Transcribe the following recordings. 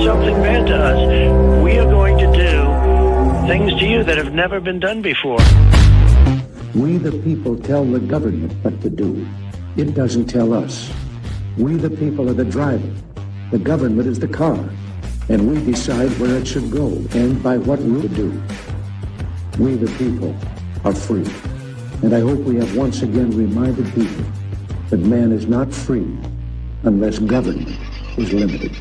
something bad to us, we are going to do things to you that have never been done before. We the people tell the government what to do. It doesn't tell us. We the people are the driver. The government is the car. And we decide where it should go and by what route to do. We the people are free. And I hope we have once again reminded people that man is not free unless government is limited.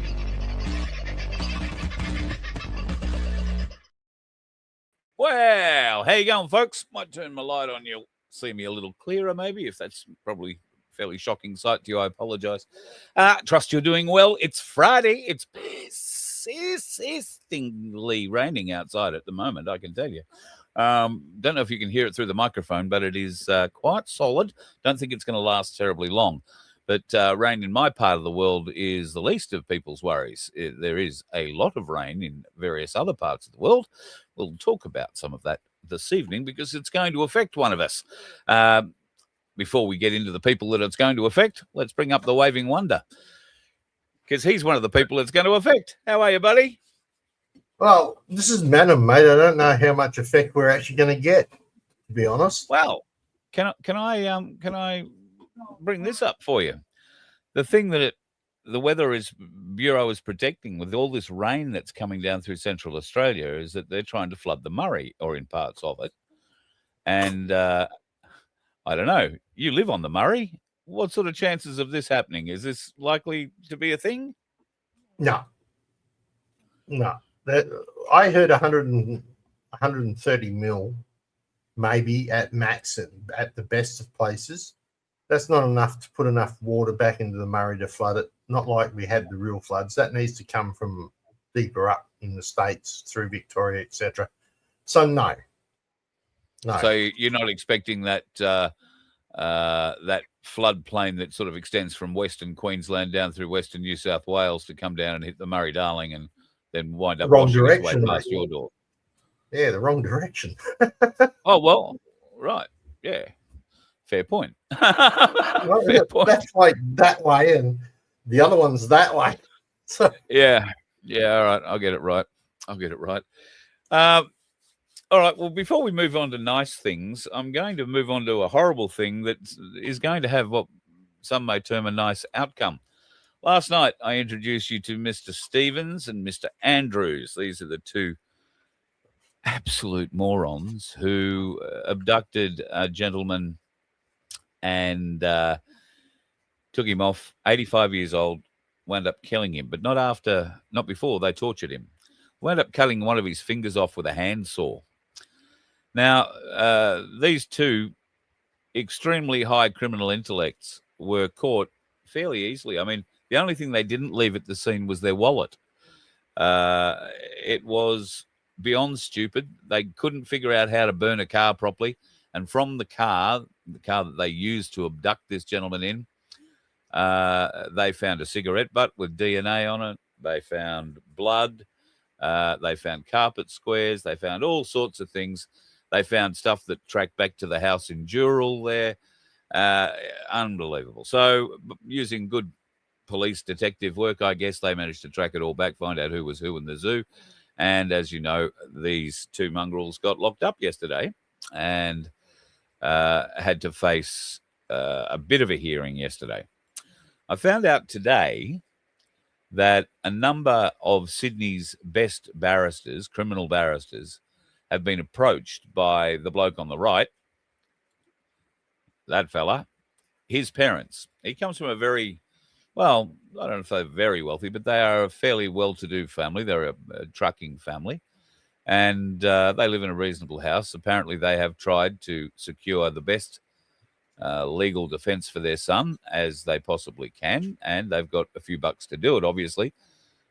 Well, how you going, folks? Might turn my light on. You'll see me a little clearer, maybe. If that's probably a fairly shocking sight to you, I apologise. Trust you're doing well. It's Friday. It's persistingly raining outside at the moment, I can tell you. Don't know if you can hear it through the microphone, but it is quite solid. Don't think it's going to last terribly long. But rain in my part of the world is the least of people's worries. There is a lot of rain in various other parts of the world. We'll talk about some of that this evening because it's going to affect one of us. Before we get into the people that it's going to affect, let's bring up the waving wonder because he's one of the people it's going to affect. How are you, buddy? Well, this is Manham, mate. I don't know how much effect we're actually going to get, to be honest. Well, can I bring this up for you? The thing that the Weather Bureau is predicting with all this rain that's coming down through Central Australia is that they're trying to flood the Murray or in parts of it. And I don't know, you live on the Murray. What sort of chances of this happening? Is this likely to be a thing? No. I heard 130 mil, maybe at max at the best of places. That's not enough to put enough water back into the Murray to flood it. Not like we had the real floods. That needs to come from deeper up in the States through Victoria, etc. So no. So you're not expecting that that floodplain that sort of extends from Western Queensland down through Western New South Wales to come down and hit the Murray-Darling and then wind up wrong washing direction, its way past your door. Yeah, the wrong direction. Oh, well, right. Yeah. Fair point. Well, Fair point. That's like that way and the other one's that way. So Yeah, all right. I'll get it right. All right. Well, before we move on to nice things, I'm going to move on to a horrible thing that is going to have what some may term a nice outcome. Last night, I introduced you to Mr. Stevens and Mr. Andrews. These are the two absolute morons who abducted a gentleman and took him off, 85 years old, wound up killing him, but not before they tortured him. Wound up cutting one of his fingers off with a handsaw. Now, these two extremely high criminal intellects were caught fairly easily. I mean, the only thing they didn't leave at the scene was their wallet. It was beyond stupid. They couldn't figure out how to burn a car properly. And from the car that they used to abduct this gentleman in, they found a cigarette butt with DNA on it. They found blood. They found carpet squares. They found all sorts of things. They found stuff that tracked back to the house in Dural there. Unbelievable. So using good police detective work, I guess they managed to track it all back, find out who was who in the zoo. And as you know, these two mongrels got locked up yesterday and had to face a bit of a hearing yesterday. I found out today that a number of Sydney's best barristers, criminal barristers, have been approached by the bloke on the right, that fella, his parents. He comes from a very, well, I don't know if they're very wealthy, but they are a fairly well-to-do family. They're a trucking family, and they live in a reasonable house. Apparently, they have tried to secure the best legal defense for their son as they possibly can, and they've got a few bucks to do it, obviously.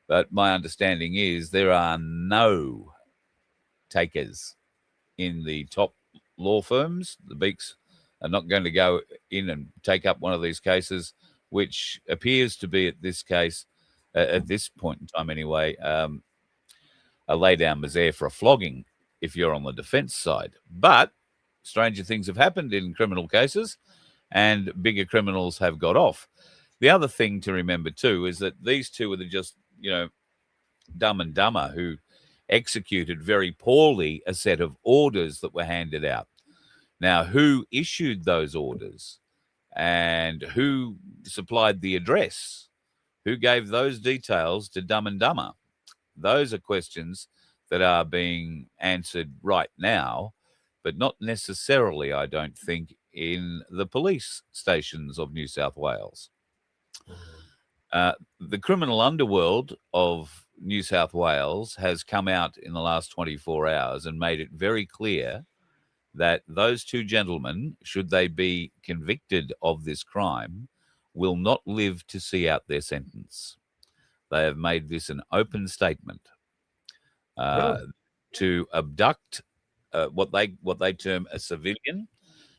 But my understanding is there are no takers in the top law firms. The Beaks are not going to go in and take up one of these cases, which appears to be at this point in time anyway, a lay-down misère for a flogging if you're on the defence side. But stranger things have happened in criminal cases and bigger criminals have got off. The other thing to remember too is that these two are just, Dumb and Dumber, who executed very poorly a set of orders that were handed out. Now, who issued those orders and who supplied the address? Who gave those details to Dumb and Dumber? Those are questions that are being answered right now, but not necessarily, I don't think, in the police stations of New South Wales. The criminal underworld of New South Wales has come out in the last 24 hours and made it very clear that those two gentlemen, should they be convicted of this crime, will not live to see out their sentence. They have made this an open statement. To abduct what they term a civilian,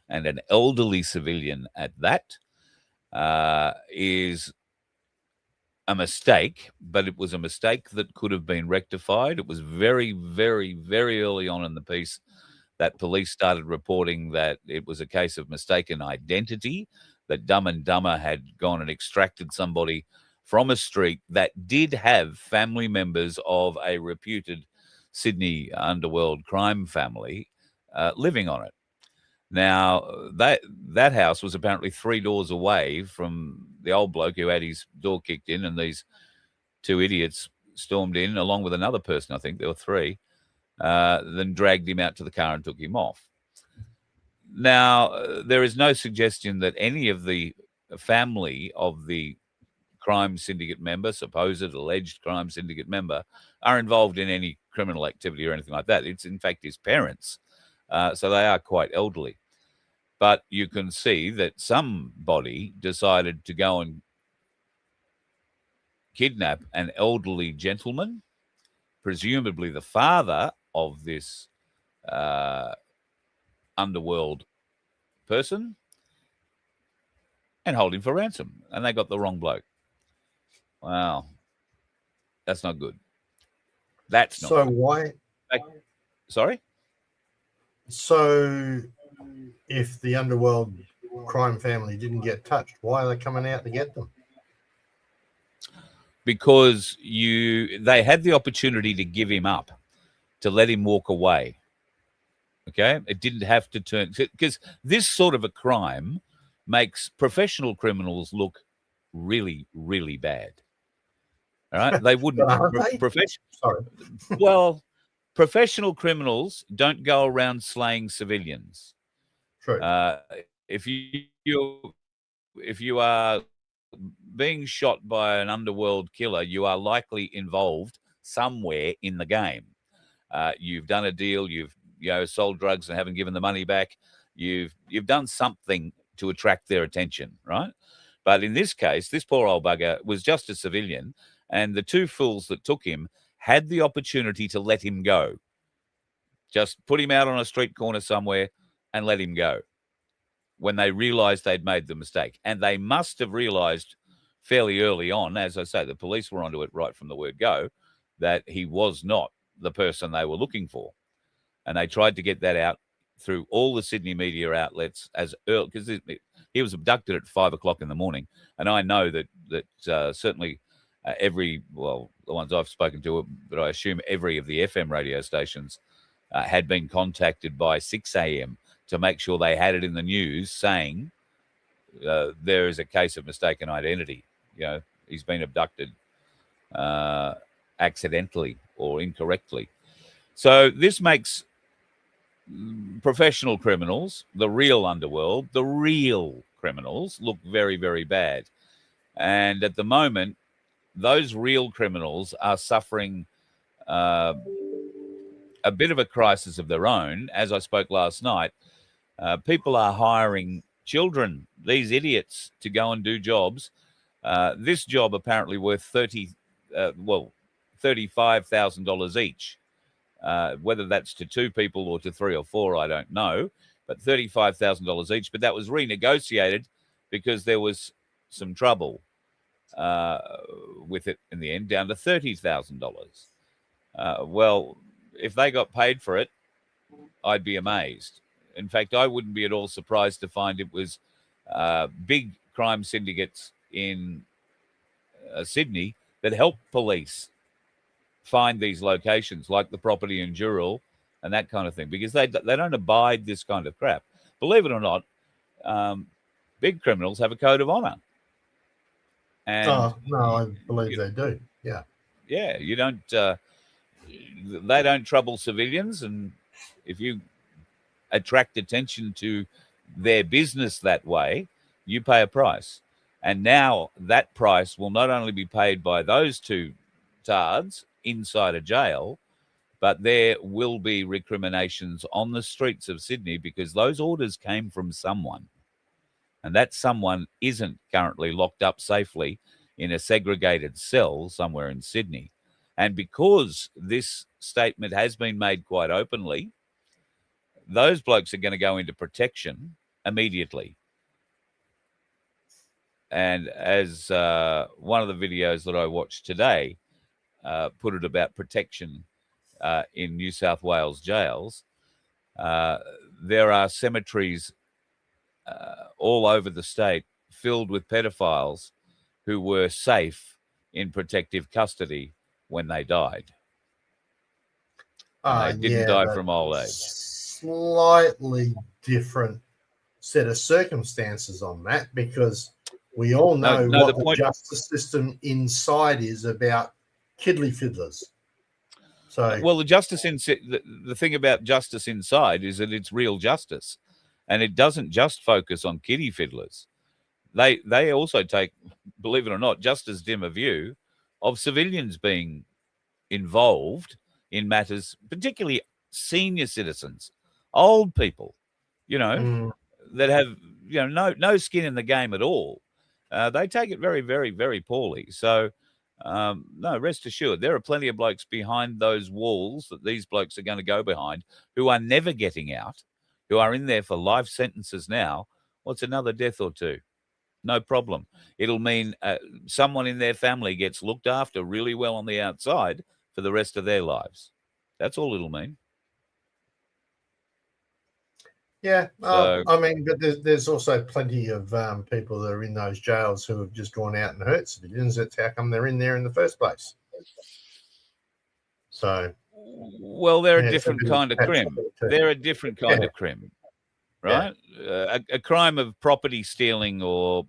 and an elderly civilian at that, is a mistake, but it was a mistake that could have been rectified. It was very, very, very early on in the piece that police started reporting that it was a case of mistaken identity, that Dumb and Dumber had gone and extracted somebody from a street that did have family members of a reputed Sydney underworld crime family living on it. Now, that house was apparently 3 doors away from the old bloke who had his door kicked in, and these two idiots stormed in, along with another person, I think there were 3, then dragged him out to the car and took him off. Now, there is no suggestion that any of the family of the crime syndicate member, supposed alleged crime syndicate member, are involved in any criminal activity or anything like that. It's, in fact, his parents. So they are quite elderly. But you can see that somebody decided to go and kidnap an elderly gentleman, presumably the father of this underworld person, and hold him for ransom. And they got the wrong bloke. Wow. That's not good. That's not So good. why? Sorry? So if the underworld crime family didn't get touched, why are they coming out to get them? Because they had the opportunity to give him up, to let him walk away. Okay? It didn't have to turn, because this sort of a crime makes professional criminals look really, really bad. All right? They wouldn't. Sorry. Well, professional criminals don't go around slaying civilians. True. If you are being shot by an underworld killer, you are likely involved somewhere in the game. You've done a deal. You've sold drugs and haven't given the money back. You've done something to attract their attention, right? But in this case, this poor old bugger was just a civilian, and the two fools that took him had the opportunity to let him go. Just put him out on a street corner somewhere and let him go when they realized they'd made the mistake. And they must have realized fairly early on, as I say, the police were onto it right from the word go, that he was not the person they were looking for. And they tried to get that out through all the Sydney media outlets as early, because he was abducted at 5 o'clock in the morning. And I know that certainly the ones I've spoken to, but I assume every of the FM radio stations had been contacted by 6 a.m. to make sure they had it in the news saying there is a case of mistaken identity. He's been abducted accidentally or incorrectly. So this makes professional criminals, the real underworld, the real criminals, look very, very bad. And at the moment, those real criminals are suffering a bit of a crisis of their own. As I spoke last night, people are hiring children, these idiots, to go and do jobs. This job apparently worth $35,000 each. Whether that's to 2 people or to 3 or 4, I don't know, but $35,000 each. But that was renegotiated because there was some trouble with it in the end, down to $30,000. Well, if they got paid for it, I'd be amazed. In fact, I wouldn't be at all surprised to find it was big crime syndicates in Sydney that help police find these locations, like the property in Dural and that kind of thing, because they don't abide this kind of crap. Believe it or not, big criminals have a code of honor. And no, I believe they do. Yeah. Yeah, you don't. They don't trouble civilians, and if you attract attention to their business that way, you pay a price. And now that price will not only be paid by those two tards inside a jail, but there will be recriminations on the streets of Sydney, because those orders came from someone. And that someone isn't currently locked up safely in a segregated cell somewhere in Sydney. And because this statement has been made quite openly, those blokes are going to go into protection immediately. And as one of the videos that I watched today put it about protection in New South Wales jails, there are cemeteries all over the state filled with pedophiles who were safe in protective custody when they died. And they didn't die from old age. Slightly different set of circumstances on that, because we all know what the justice system inside is about kiddly fiddlers. So, well, the thing about justice inside is that it's real justice, and it doesn't just focus on kiddie fiddlers. They also take, believe it or not, just as dim a view of civilians being involved in matters, particularly senior citizens, old people, that have no skin in the game at all. They take it very, very, very poorly. So, no, rest assured, there are plenty of blokes behind those walls that these blokes are going to go behind, who are never getting out, who are in there for life sentences now. What's another death or two? No problem. It'll mean someone in their family gets looked after really well on the outside for the rest of their lives. That's all it'll mean. Yeah, I mean, but there's also plenty of people that are in those jails who have just gone out and hurt civilians. That's how come they're in there in the first place. So, well, they're a different kind of crim. They're a different kind of crim, right? Yeah. A crime of property stealing or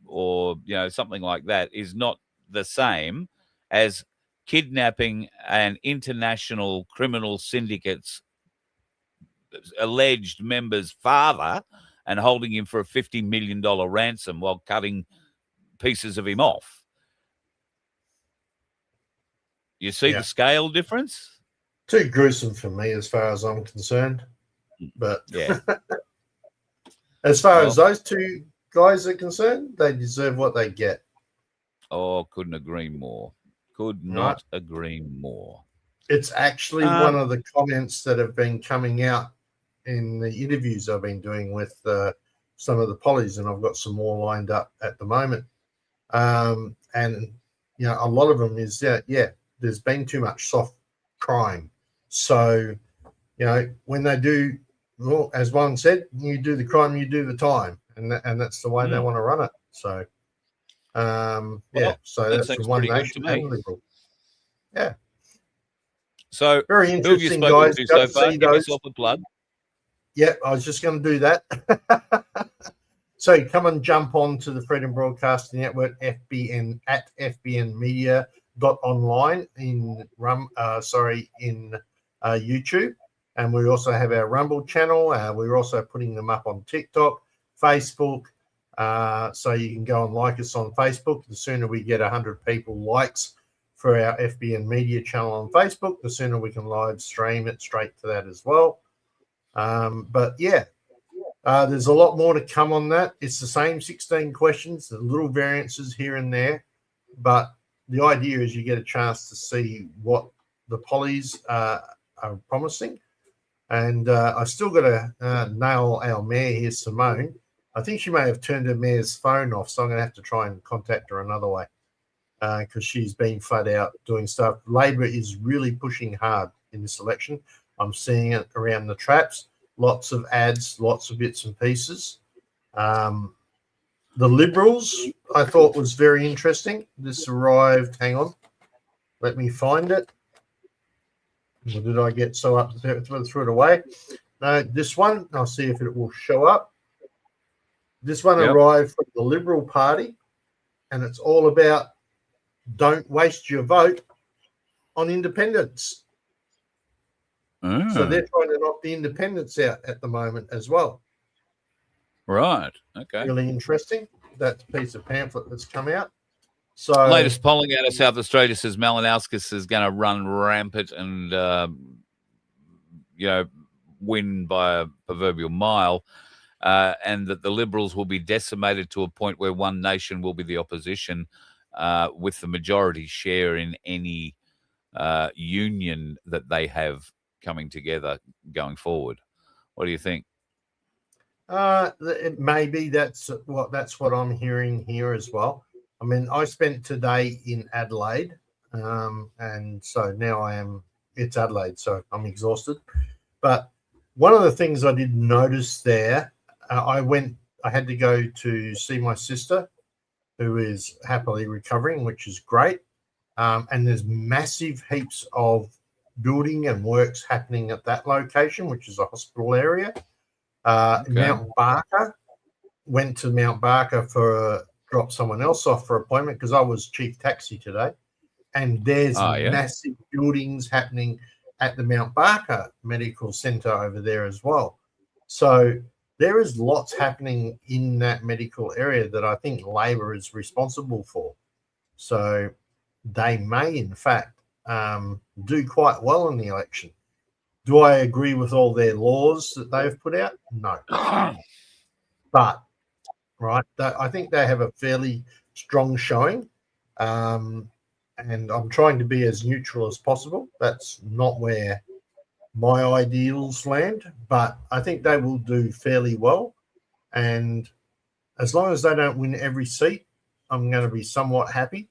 something like that is not the same as kidnapping an international criminal syndicate's alleged member's father and holding him for a $50 million ransom while cutting pieces of him off. You see the scale difference? Too gruesome for me as far as I'm concerned. But yeah, as far as those two guys are concerned, they deserve what they get. Oh, couldn't agree more. Could not agree more. It's actually one of the comments that have been coming out in the interviews I've been doing with some of the pollies, and I've got some more lined up at the moment. And a lot of them is there's been too much soft crime. So, when they do, well, as one said, you do the crime, you do the time, and that's the way they want to run it. So, so that's the One Nation and Liberal. Yeah. So, very interesting, guys. To so far? Give yourself a plug. Yeah, I was just going to do that. So come and jump on to the Freedom Broadcasting Network, FBN at fbnmedia.online in YouTube, and we also have our Rumble channel. We're also putting them up on TikTok, Facebook, so you can go and like us on Facebook. The sooner we get 100 people likes for our FBN Media channel on Facebook, the sooner we can live stream it straight to that as well. But there's a lot more to come on that. It's the same 16 questions, the little variances here and there, but the idea is you get a chance to see what the pollies are promising. And I still got to nail our mayor here, Simone. I think she may have turned her mayor's phone off, so I'm going to have to try and contact her another way because she's been flat out doing stuff. Labor is really pushing hard in this election. I'm seeing it around the traps, lots of ads, lots of bits and pieces. The Liberals, I thought was very interesting. This arrived, hang on, let me find it. Or did I get so up threw it away? No, this one, I'll see if it will show up. This one arrived from the Liberal Party, and it's all about don't waste your vote on independents. So they're trying to knock the independents out at the moment as well. Right. Okay. Really interesting. That's a piece of pamphlet that's come out. So latest polling out of South Australia says Malinowskis is going to run rampant and win by a proverbial mile, and that the Liberals will be decimated to a point where One Nation will be the opposition, with the majority share in any union that they have coming together going forward. What do you think? Maybe that's what I'm hearing here as well. I mean, I spent today in Adelaide, and so now it's Adelaide, so I'm exhausted. But one of the things I did notice there, I had to go to see my sister, who is happily recovering, which is great. And there's massive heaps of building and works happening at that location, which is a hospital area. Mount Barker, went to Mount Barker for drop someone else off for appointment because I was chief taxi today, and there's massive buildings happening at the Mount Barker Medical Centre over there as well. So there is lots happening in that medical area that I think Labor is responsible for. So they may, in fact, do quite well in the election. Do I agree with all their laws that they've put out? No. But right, I think they have a fairly strong showing, and I'm trying to be as neutral as possible. That's not where my ideals land, but I think they will do fairly well. And as long as they don't win every seat, I'm going to be somewhat happy,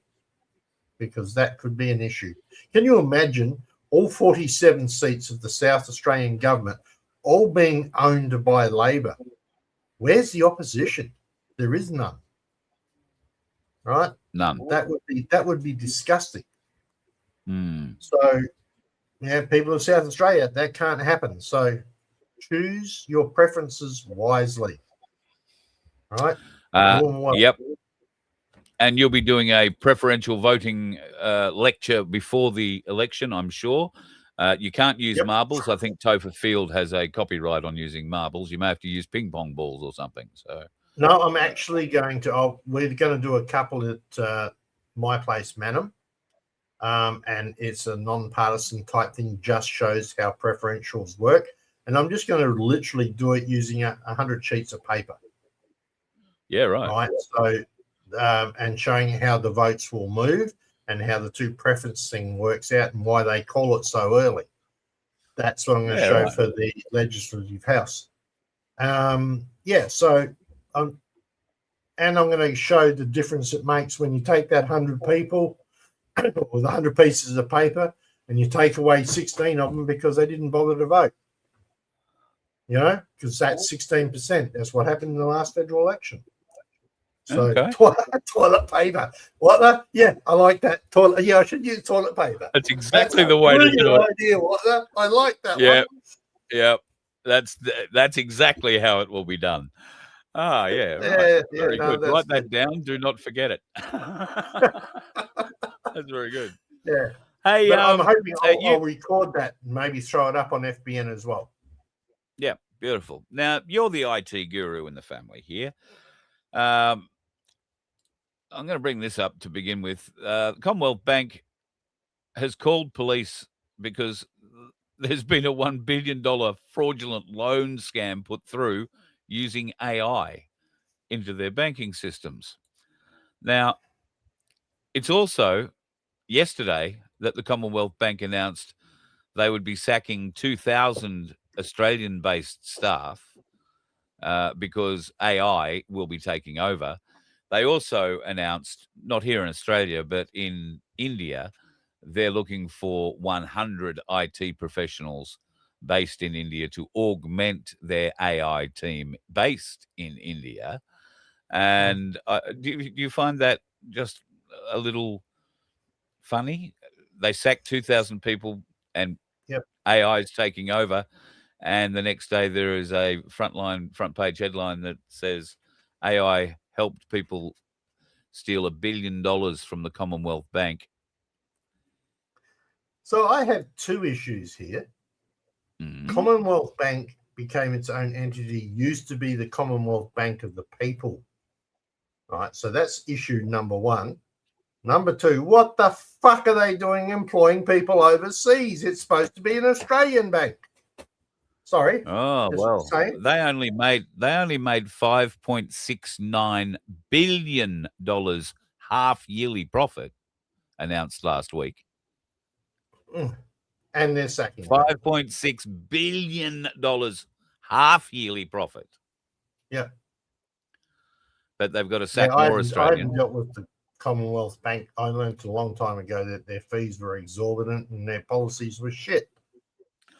because that could be an issue. Can you imagine all 47 seats of the South Australian government all being owned by Labor? Where's the opposition? There is none. Right? None. That would be disgusting. Mm. So, people of South Australia, that can't happen. So choose your preferences wisely. Right? Yep. And you'll be doing a preferential voting lecture before the election, I'm sure. You can't use marbles. I think Topher Field has a copyright on using marbles. You may have to use ping pong balls or something. So no, I'm actually going to. We're going to do a couple at my place, Manham, and it's a non-partisan type thing. Just shows how preferentials work, and I'm just going to literally do it using 100 sheets of paper. Yeah, right. Right. So, and showing how the votes will move and how the two preference thing works out and why they call it so early. That's what I'm going to show for the Legislative House. And I'm going to show the difference it makes when you take that 100 people with 100 pieces of paper and you take away 16 of them because they didn't bother to vote. Because that's 16%. That's what happened in the last federal election. So toilet paper. What? Yeah, I like that. Toilet. Yeah, I should use toilet paper. That's exactly the way to do it. Idea. I like that one. Yeah. That's exactly how it will be done. Ah, yeah. Right. Very good. Write that down. Do not forget it. That's very good. Yeah. Hey, but I'm hoping I'll record that and maybe throw it up on FBN as well. Yeah, beautiful. Now, you're the IT guru in the family here. I'm going to bring this up to begin with. Commonwealth Bank has called police because there's been a $1 billion fraudulent loan scam put through using AI into their banking systems. Now, it's also yesterday that the Commonwealth Bank announced they would be sacking 2,000 Australian-based staff because AI will be taking over. They also announced, not here in Australia, but in India, they're looking for 100 IT professionals based in India to augment their AI team based in India. And do you find that just a little funny? They sacked 2,000 people and AI is taking over, and the next day there is a front page headline that says AI helped people steal $1 billion from the Commonwealth Bank. So I have two issues here. Commonwealth Bank became its own entity, used to be the Commonwealth Bank of the people. Right, so that's issue number one. Number two, what the fuck are they doing employing people overseas? It's supposed to be an Australian bank. Sorry. Oh, well, they only made $5.69 billion half yearly profit announced last week. And they're sacking $5.6 billion half yearly profit. Yeah. But they've got to sack more Australians. I haven't dealt with the Commonwealth Bank. I learned a long time ago that their fees were exorbitant and their policies were shit.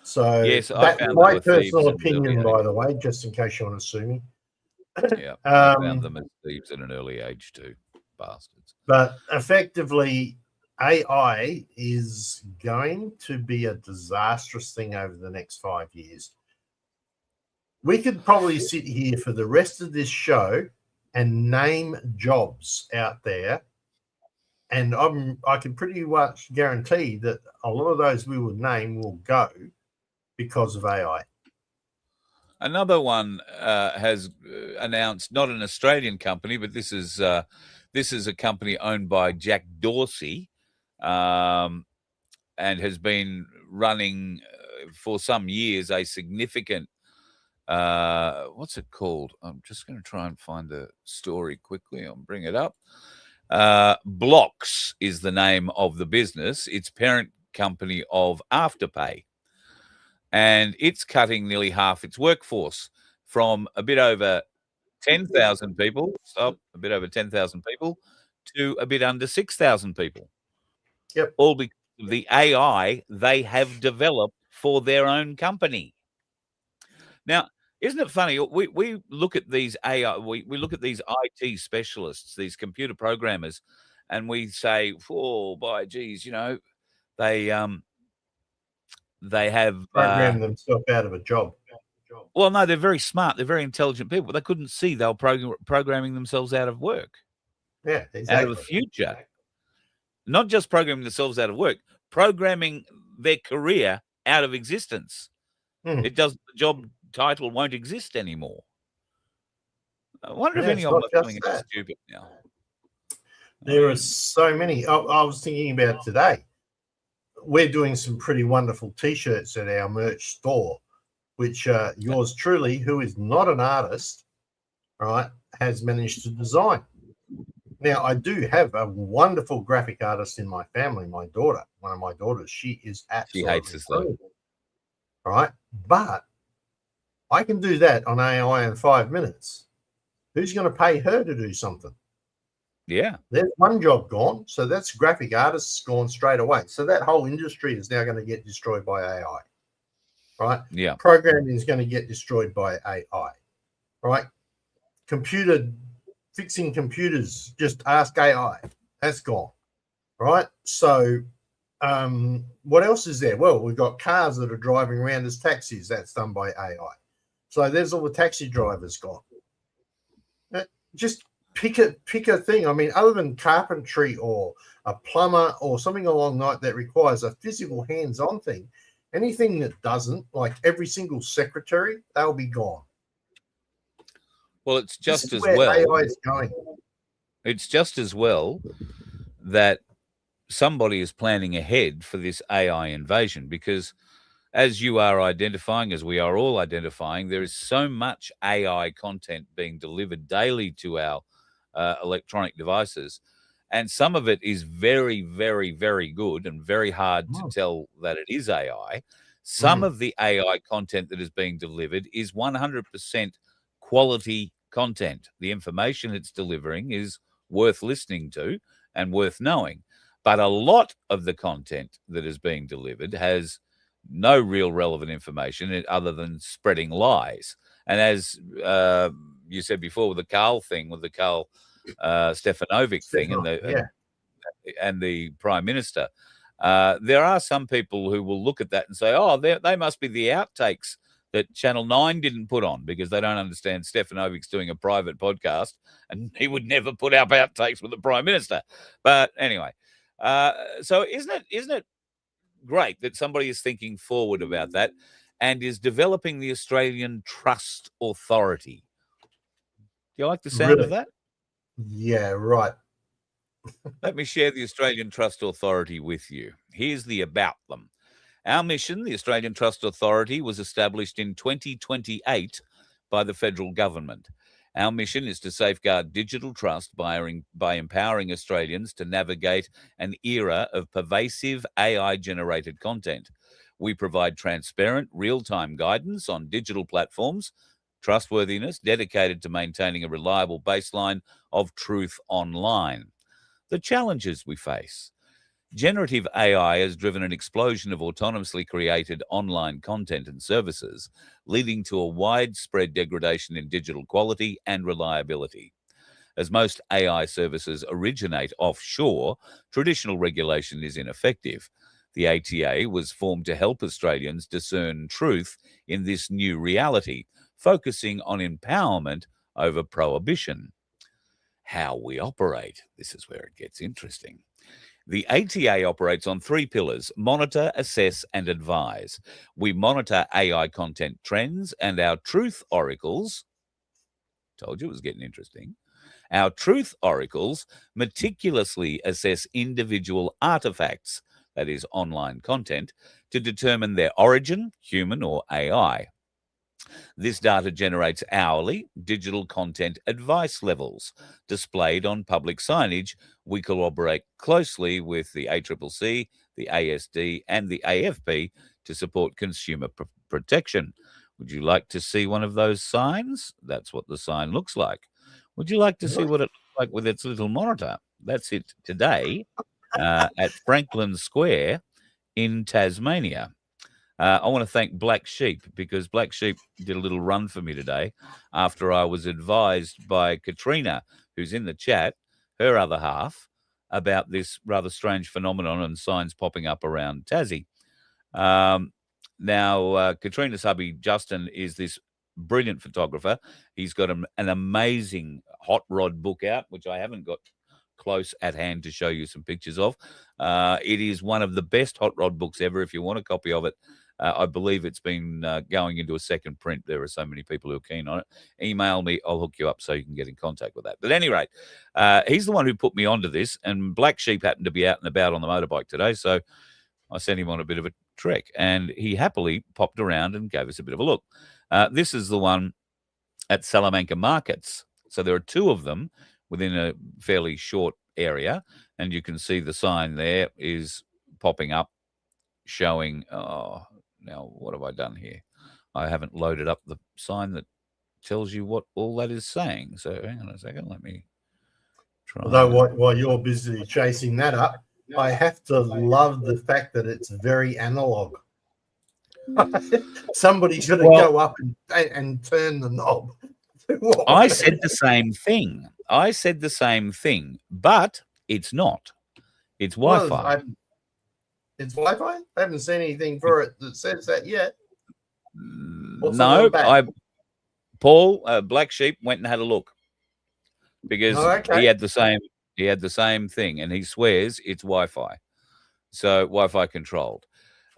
So yes, that's my personal opinion, by the way, just in case you want to sue me. Yeah, I found them as thieves at an early age too, bastards. But effectively, AI is going to be a disastrous thing over the next 5 years. We could probably sit here for the rest of this show and name jobs out there, and I can pretty much guarantee that a lot of those we would name will go because of AI. Another one has announced, not an Australian company, but this is a company owned by Jack Dorsey, and has been running for some years a significant. What's it called? I'm just going to try and find the story quickly. I'll bring it up. Blocks is the name of the business. It's parent company of Afterpay. And it's cutting nearly half its workforce from a bit over 10,000 people, to a bit under 6,000 people. Yep. All because of the AI they have developed for their own company. Now, isn't it funny? We look at these AI, we look at these IT specialists, these computer programmers, and we say, oh, by geez, they have programmed themselves out of a job. Well, no, they're very smart. They're very intelligent people. They couldn't see they were programming themselves out of work. Yeah, exactly. Out of the future. Not just programming themselves out of work, programming their career out of existence. It does. The job title won't exist anymore. I wonder if any of them are feeling stupid now. There are so many. I was thinking about today. We're doing some pretty wonderful T-shirts at our merch store, which yours truly, who is not an artist, right, has managed to design. Now, I do have a wonderful graphic artist in my family, my daughter, one of my daughters. She is absolutely She hates us, though. Right? But I can do that on AI in 5 minutes. Who's going to pay her to do something? Yeah. There's one job gone. So that's graphic artists gone straight away. So that whole industry is now going to get destroyed by AI. Right? Yeah. Programming is going to get destroyed by AI. Right? Fixing computers, just ask AI. That's gone. Right? So what else is there? Well, we've got cars that are driving around as taxis. That's done by AI. So there's all the taxi drivers gone. Just pick a thing. I mean, other than carpentry or a plumber or something along that requires a physical hands-on thing, anything that doesn't, like every single secretary, they'll be gone. Well, it's just as well. AI is going. It's just as well that somebody is planning ahead for this AI invasion, because as you are identifying, as we are all identifying, there is so much AI content being delivered daily to our electronic devices. And some of it is very, very, very good and very hard to tell that it is AI. Some of the AI content that is being delivered is 100% quality content. The information it's delivering is worth listening to and worth knowing. But a lot of the content that is being delivered has no real relevant information other than spreading lies. And as you said before with the Carl thing, with the Carl Stefanovic thing and the Prime Minister, There are some people who will look at that and say, oh, they must be the outtakes that Channel 9 didn't put on because they don't understand Stefanovic's doing a private podcast and he would never put up outtakes with the Prime Minister. But anyway, so isn't it great that somebody is thinking forward about that and is developing the Australian Trust Authority? Do you like the sound of that? Yeah, right. Let me share the Australian Trust Authority with you. Here's the about them. Our mission, the Australian Trust Authority, was established in 2028 by the federal government. Our mission is to safeguard digital trust by empowering Australians to navigate an era of pervasive AI-generated content. We provide transparent, real-time guidance on digital platforms, trustworthiness, dedicated to maintaining a reliable baseline of truth online. The challenges we face. Generative AI has driven an explosion of autonomously created online content and services, leading to a widespread degradation in digital quality and reliability. As most AI services originate offshore, traditional regulation is ineffective. The ATA was formed to help Australians discern truth in this new reality, focusing on empowerment over prohibition. How we operate. This is where it gets interesting. The ATA operates on 3 pillars: monitor, assess, and advise. We monitor AI content trends and our truth oracles. Told you it was getting interesting. Our truth oracles meticulously assess individual artifacts, that is, online content, to determine their origin, human or AI. This data generates hourly digital content advice levels displayed on public signage. We collaborate closely with the ACCC, the ASD, and the AFP to support consumer protection. Would you like to see one of those signs? That's what the sign looks like. Would you like to see what it looks like with its little monitor? That's it today at Franklin Square in Tasmania. I want to thank Black Sheep because Black Sheep did a little run for me today after I was advised by Katrina, who's in the chat, her other half, about this rather strange phenomenon and signs popping up around Tassie. Now, Katrina's hubby, Justin, is this brilliant photographer. He's got an amazing hot rod book out, which I haven't got close at hand to show you some pictures of. It is one of the best hot rod books ever. If you want a copy of it, I believe it's been going into a second print. There are so many people who are keen on it. Email me. I'll hook you up so you can get in contact with that. But at any rate, he's the one who put me onto this, and Black Sheep happened to be out and about on the motorbike today, so I sent him on a bit of a trek, and he happily popped around and gave us a bit of a look. This is the one at Salamanca Markets. So there are 2 of them within a fairly short area, and you can see the sign there is popping up showing, now what have I done here? I haven't loaded up the sign that tells you what all that is saying. So hang on a second, let me try. Although while you're busy chasing that up, I have to love the fact that it's very analog. Somebody's going to go up and turn the knob. I said the same thing. But it's not. It's Wi-Fi. It's Wi-Fi? I haven't seen anything for it that says that yet. No, Paul, Black Sheep went and had a look because he had the same thing, and he swears it's Wi-Fi. So Wi-Fi controlled.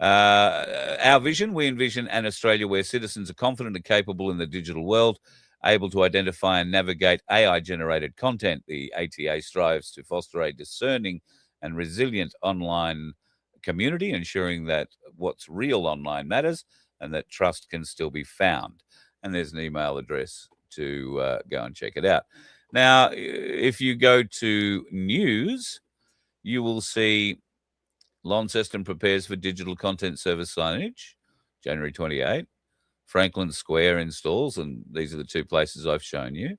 Our vision, we envision an Australia where citizens are confident and capable in the digital world, able to identify and navigate AI-generated content. The ATA strives to foster a discerning and resilient online community, ensuring that what's real online matters and that trust can still be found. And there's an email address to go and check it out. Now, if you go to news, you will see Launceston prepares for digital content service signage, January 28. Franklin Square installs, and these are the 2 places I've shown you.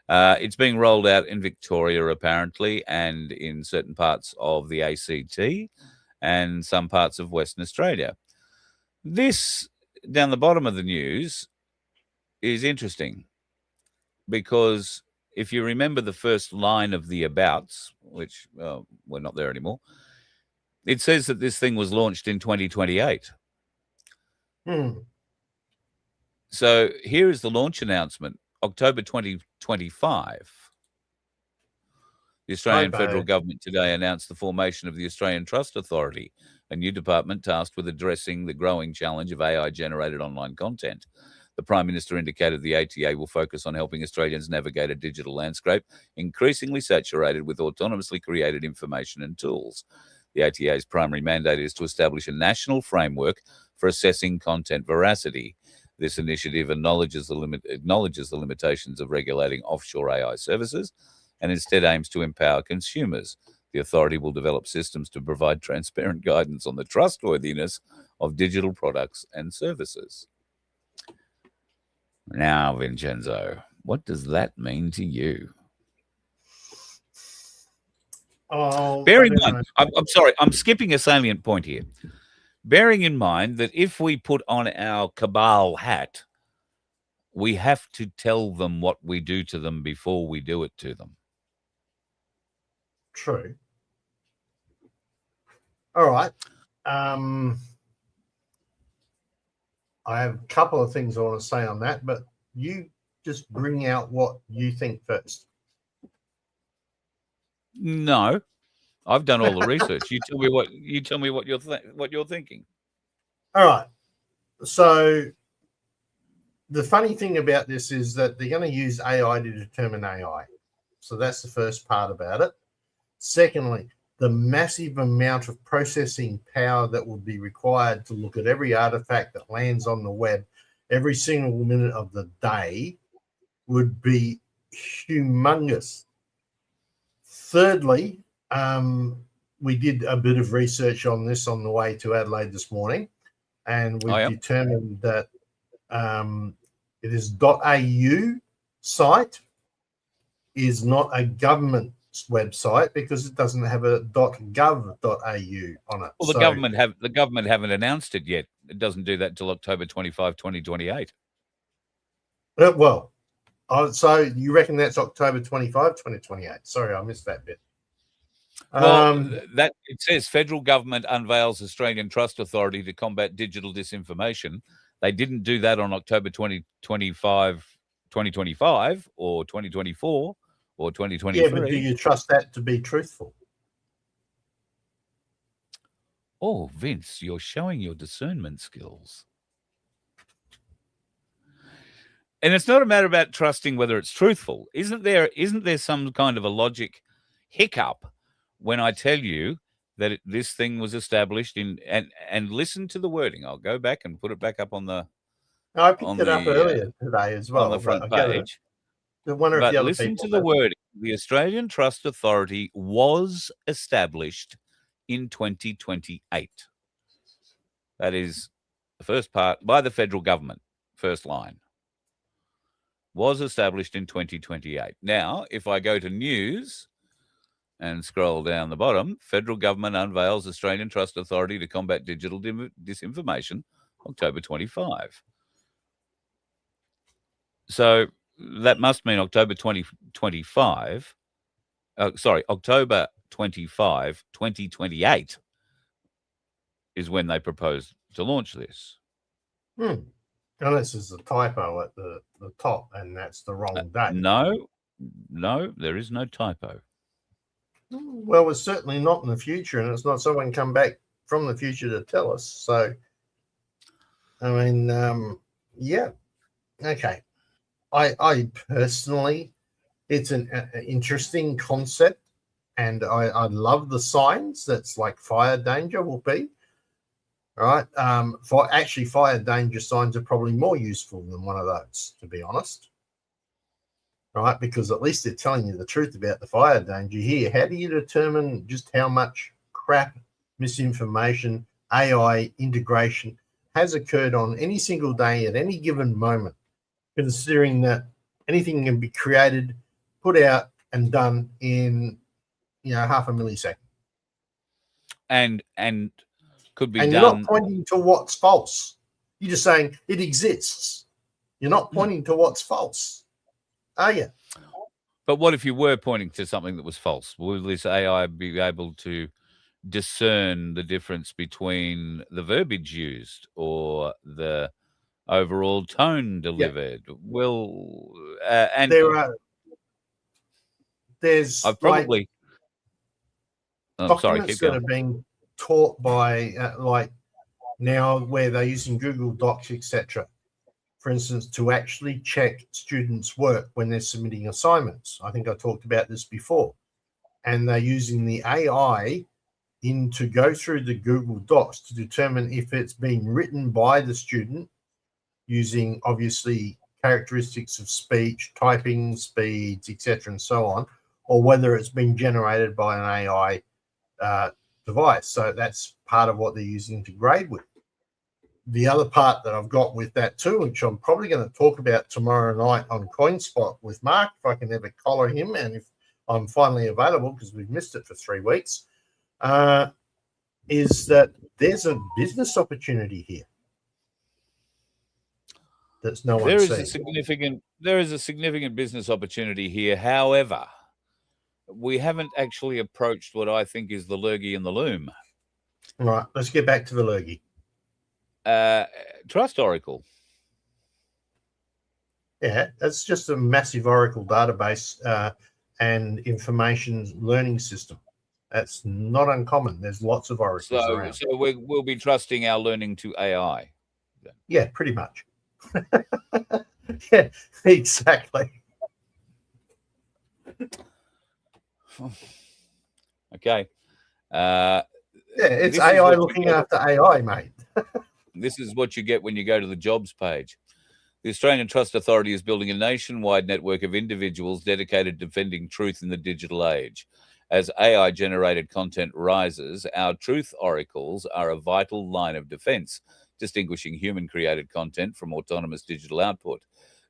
It's being rolled out in Victoria, apparently, and in certain parts of the ACT and some parts of Western Australia. This, down the bottom of the news, is interesting because if you remember the first line of the abouts, which we're not there anymore, It says that this thing was launched in 2028. So here is the launch announcement, October 2025. The Australian federal government today announced the formation of the Australian Trust Authority, a new department tasked with addressing the growing challenge of AI-generated online content. The Prime Minister indicated the ATA will focus on helping Australians navigate a digital landscape increasingly saturated with autonomously created information and tools. The ATA's primary mandate is to establish a national framework for assessing content veracity. This initiative acknowledges the limitations of regulating offshore AI services and instead aims to empower consumers. The authority will develop systems to provide transparent guidance on the trustworthiness of digital products and services. Now, Vincenzo, what does that mean to you? Bearing in mind, I'm sorry, I'm skipping a salient point here. Bearing in mind that if we put on our cabal hat, we have to tell them what we do to them before we do it to them. True. All right. I have a couple of things I want to say on that, but you just bring out what you think first. No, I've done all the research. You tell me what you're thinking. All right. So the funny thing about this is that they're going to use AI to determine AI. So that's the first part about it. Secondly, the massive amount of processing power that would be required to look at every artifact that lands on the web every single minute of the day would be humongous. Thirdly, we did a bit of research on this on the way to Adelaide this morning, and we determined that it is .au site is not a government website because it doesn't have a .gov.au on it. Well, the government haven't announced it yet. It doesn't do that until October 25, 2028. Well, so you reckon that's October 25, 2028? Sorry, I missed that bit. Well, that it says federal government unveils Australian Trust Authority to combat digital disinformation. They didn't do that on October 2025 or 2024 or 2023. Yeah, but do you trust that to be truthful? Oh, Vince, you're showing your discernment skills. And it's not a matter about trusting whether it's truthful. Isn't there some kind of a logic hiccup when I tell you that this thing was established in and listen to the wording. I'll go back and put it back up on the I picked it up earlier today as well on the front page. I wonder if the other listen to the wording. The Australian Trust Authority was established in 2028. That is the first part by the federal government. First line. Was established in 2028. Now, if I go to news and scroll down the bottom, federal government unveils Australian Trust Authority to combat digital disinformation, October 25. So that must mean October 2025. October 25, 2028 is when they propose to launch this. Unless there's a typo at the top and that's the wrong date. No, there is no typo. Well, it's certainly not in the future, and it's not someone come back from the future to tell us. So, I mean, yeah. Okay. I personally, it's an interesting concept, and I love the signs that's like fire danger will be. All right. Fire danger signs are probably more useful than one of those, to be honest. Right, because at least they're telling you the truth about the fire danger here. How do you determine just how much crap, misinformation, AI integration has occurred on any single day at any given moment, considering that anything can be created, put out, and done in half a millisecond? And could be done. And you're not pointing to what's false. You're just saying it exists. You're not pointing to what's false. Are you? But what if you were pointing to something that was false? Will this AI be able to discern the difference between the verbiage used or the overall tone delivered. Well, and there's I've like probably. I'm sorry, documents keep that going. are being taught by like now where they're using Google Docs, etc. For instance, to actually check students' work when they're submitting assignments. I think I talked about this before. And they're using the AI to go through the Google Docs to determine if it's been written by the student using obviously characteristics of speech, typing speeds, etc., and so on, or whether it's been generated by an AI device. So that's part of what they're using to grade with. The other part that I've got with that too, which I'm probably going to talk about tomorrow night on CoinSpot with Mark, if I can ever collar him and if I'm finally available, because we've missed it for 3 weeks, is that there's a business opportunity here that's no one There is a significant business opportunity here. However, we haven't actually approached what I think is the lurgy in the loom. All right, let's get back to the lurgy. Trust Oracle. Yeah, that's just a massive Oracle database and information learning system. That's not uncommon. There's lots of Oracles around. So we'll be trusting our learning to AI. Yeah, pretty much. Yeah, exactly. Okay. Yeah, it's AI looking after AI, mate. This is what you get when you go to the jobs page. The Australian Trust Authority is building a nationwide network of individuals dedicated to defending truth in the digital age. As AI-generated content rises, our truth oracles are a vital line of defense, distinguishing human-created content from autonomous digital output.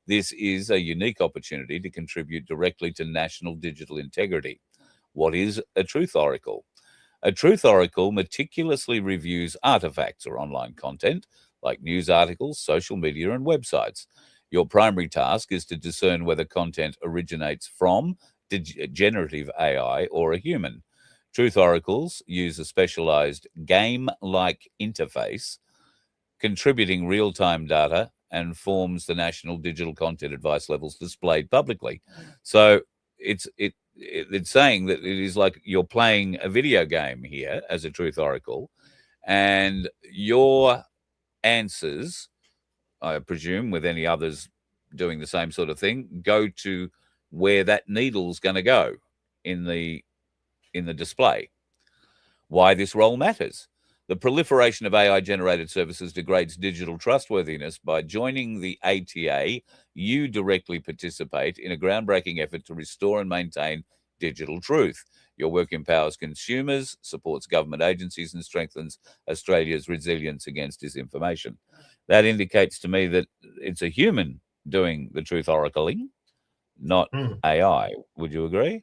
This is a unique opportunity to contribute directly to national digital integrity. What is a truth oracle? A truth oracle meticulously reviews artifacts or online content, like news articles, social media, and websites. Your primary task is to discern whether content originates from generative AI or a human. Truth oracles use a specialized game-like interface, contributing real-time data and forms the national digital content advice levels displayed publicly. So it's saying that it is like you're playing a video game here as a truth oracle, and your answers, I presume, with any others doing the same sort of thing, go to where that needle's going to go in the display. Why this role matters. The proliferation of AI-generated services degrades digital trustworthiness. By joining the ATA, you directly participate in a groundbreaking effort to restore and maintain digital truth. Your work empowers consumers, supports government agencies, and strengthens Australia's resilience against disinformation. That indicates to me that it's a human doing the truth oracling, not AI. Would you agree?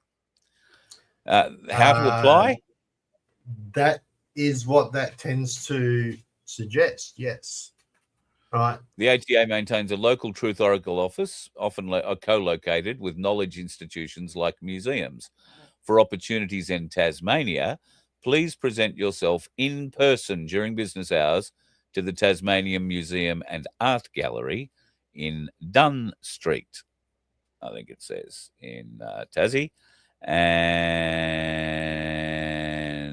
How to apply? That is what that tends to suggest, yes. Right. The ATA maintains a local Truth Oracle office, often co-located with knowledge institutions like museums. For opportunities in Tasmania, please present yourself in person during business hours to the Tasmanian Museum and Art Gallery in Dunn Street, I think it says, in Tassie. And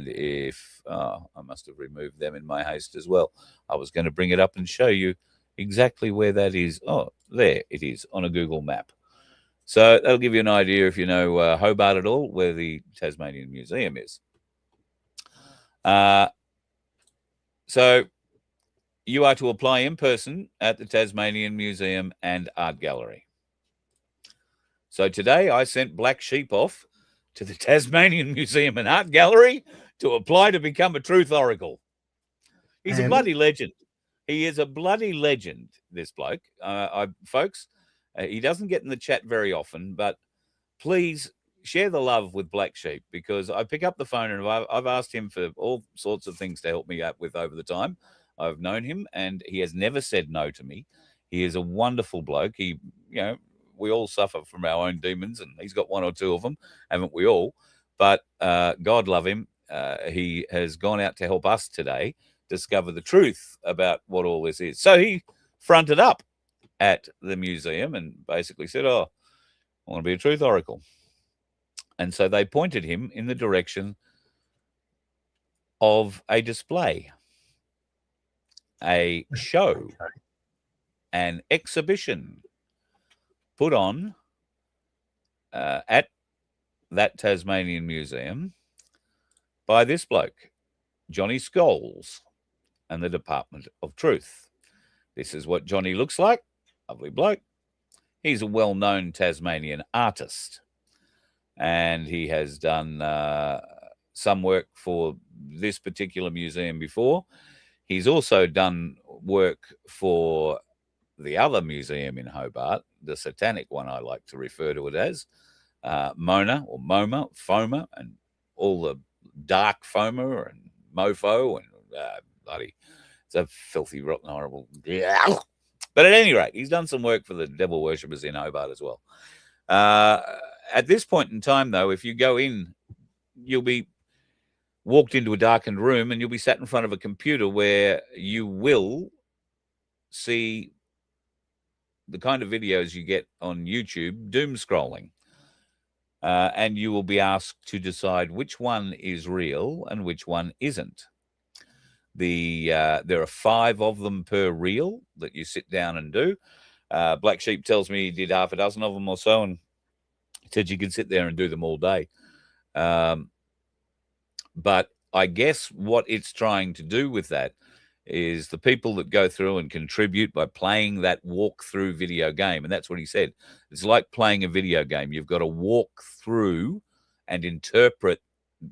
if I must have removed them in my haste as well. I was going to bring it up and show you exactly where that is. Oh, there it is on a Google map. So that'll give you an idea, if you know Hobart at all, where the Tasmanian Museum is. So you are to apply in person at the Tasmanian Museum and Art Gallery. So today I sent Black Sheep off to the Tasmanian Museum and Art Gallery to apply to become a truth oracle. He's a bloody legend. He is a bloody legend, this bloke. Folks, he doesn't get in the chat very often, but please share the love with Black Sheep, because I pick up the phone and I've asked him for all sorts of things to help me out with over the time. I've known him and he has never said no to me. He is a wonderful bloke. He, we all suffer from our own demons, and he's got one or two of them, haven't we all? But God love him. he has gone out to help us today discover the truth about what all this is. So he fronted up at the museum and basically said, "Oh, I want to be a truth oracle." And so they pointed him in the direction of a display, a show, an exhibition put on at that Tasmanian museum by this bloke, Johnny Scholes, and the Department of Truth. This is what Johnny looks like. Lovely bloke. He's a well-known Tasmanian artist, and he has done some work for this particular museum before. He's also done work for the other museum in Hobart, the satanic one I like to refer to it as, Mona or MoMA, FOMA, and all the dark FOMA and mofo and bloody, it's a filthy, rotten, horrible. Yeah. But at any rate, he's done some work for the devil worshippers in Hobart as well. At this point in time, though, if you go in, you'll be walked into a darkened room and you'll be sat in front of a computer where you will see the kind of videos you get on YouTube, doom scrolling. And you will be asked to decide which one is real and which one isn't. There are 5 of them per reel that you sit down and do. Black Sheep tells me he did half a dozen of them or so, and said you could sit there and do them all day. But I guess what it's trying to do with that is the people that go through and contribute by playing that walk-through video game. And that's what he said. It's like playing a video game. You've got to walk through and interpret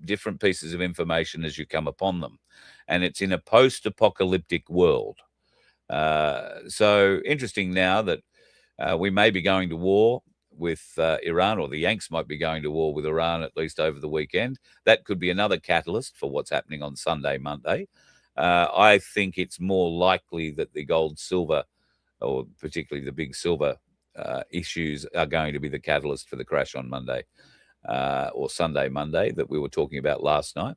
different pieces of information as you come upon them. And it's in a post-apocalyptic world. So interesting now that we may be going to war with Iran, or the Yanks might be going to war with Iran at least over the weekend. That could be another catalyst for what's happening on Sunday, Monday. I think it's more likely that the gold, silver, or particularly the big silver issues are going to be the catalyst for the crash on Monday or Sunday, Monday that we were talking about last night.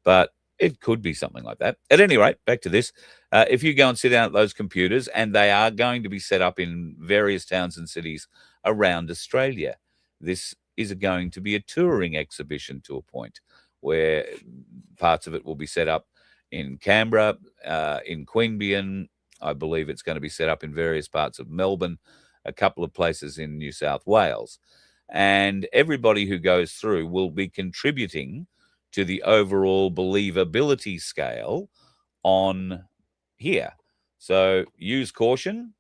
But it could be something like that. At any rate, back to this. If you go and sit down at those computers, and they are going to be set up in various towns and cities around Australia, this is going to be a touring exhibition to a point where parts of it will be set up in Canberra, in Queanbeyan. I believe it's going to be set up in various parts of Melbourne, a couple of places in New South Wales. And everybody who goes through will be contributing to the overall believability scale on here. So use caution,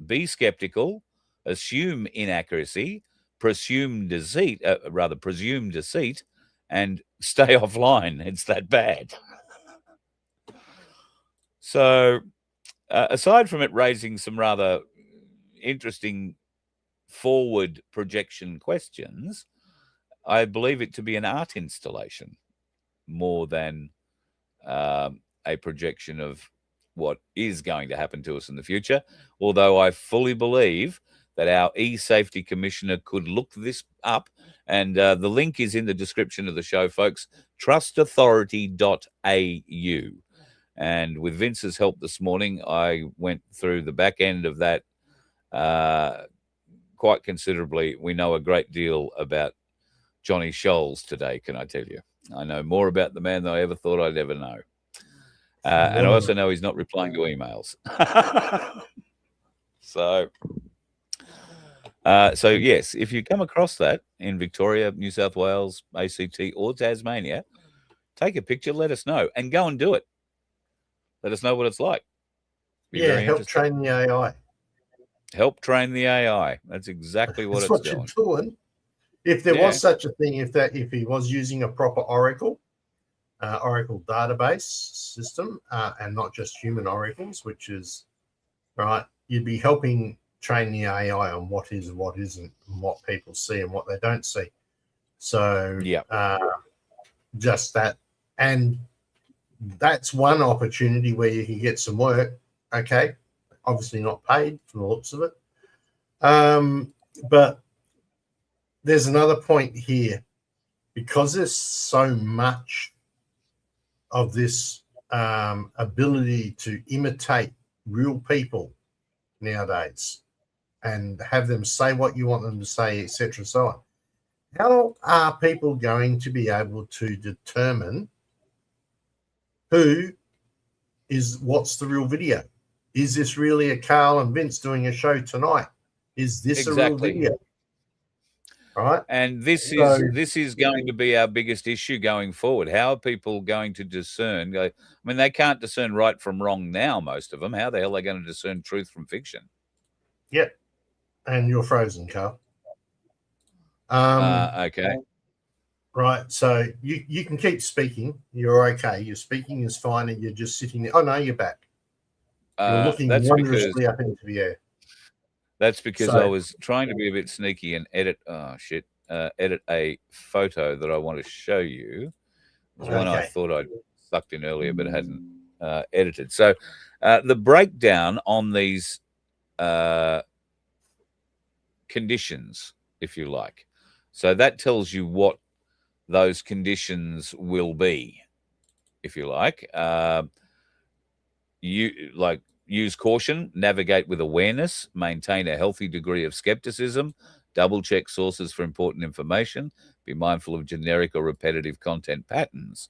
be skeptical, assume inaccuracy, presume deceit, and stay offline. It's that bad. So aside from it raising some rather interesting forward projection questions, I believe it to be an art installation more than a projection of what is going to happen to us in the future. Although I fully believe that our e-safety commissioner could look this up, and the link is in the description of the show, folks, trustauthority.au. And with Vince's help this morning, I went through the back end of that quite considerably. We know a great deal about Johnny Scholes today, can I tell you? I know more about the man than I ever thought I'd ever know. And I also know he's not replying to emails. So yes, if you come across that in Victoria, New South Wales, ACT, or Tasmania, take a picture, let us know, and go and do it. Let us know what it's like. Help train the AI. Help train the AI. That's exactly what That's it's what doing. You're doing. If there was such a thing, if he was using a proper Oracle database system, and not just human oracles, which is right, you'd be helping train the AI on what is and what isn't, and what people see and what they don't see. So just that, and that's one opportunity where you can get some work. Okay, obviously not paid from the looks of it, but there's another point here, because there's so much of this ability to imitate real people nowadays and have them say what you want them to say, etc. So on. How are people going to be able to determine what's the real video? Is this really a Carl and Vince doing a show tonight? Is this a real video? Right. And this is going to be our biggest issue going forward. How are people going to discern? I mean, they can't discern right from wrong now, most of them. How the hell are they going to discern truth from fiction? Yep. And you're frozen, Carl. Okay. Right. So you can keep speaking. You're okay. Your speaking is fine and you're just sitting there. Oh, no, you're back. You're looking wondrously up into the air. That's because I was trying to be a bit sneaky and edit a photo that I want to show you. It was one I thought I'd sucked in earlier, but hadn't edited. So the breakdown on these conditions, if you like. So that tells you what those conditions will be, if you like. Use caution, navigate with awareness, maintain a healthy degree of skepticism, double-check sources for important information, be mindful of generic or repetitive content patterns.